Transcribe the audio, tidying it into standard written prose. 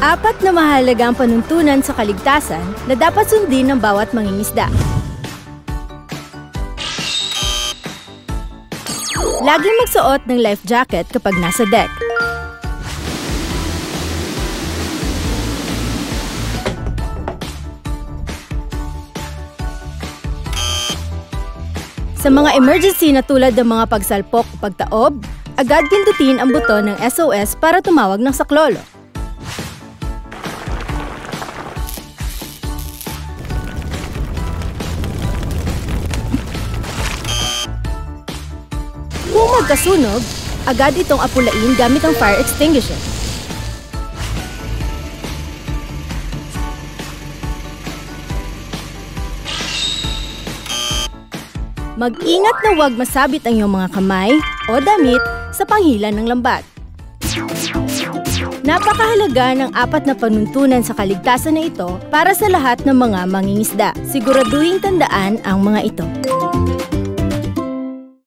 Apat na mahalagang panuntunan sa kaligtasan na dapat sundin ng bawat mangingisda. Laging magsuot ng life jacket kapag nasa deck. Sa mga emergency na tulad ng mga pagsalpok o pagtaob, agad pindutin ang buton ng SOS para tumawag ng saklolo. Kung magkasunog, agad itong apulain gamit ang fire extinguisher. Mag-ingat na huwag masabit ang iyong mga kamay o damit sa panghilan ng lambat. Napakahalaga ng apat na panuntunan sa kaligtasan na ito para sa lahat ng mga mangingisda. Siguraduhing tandaan ang mga ito.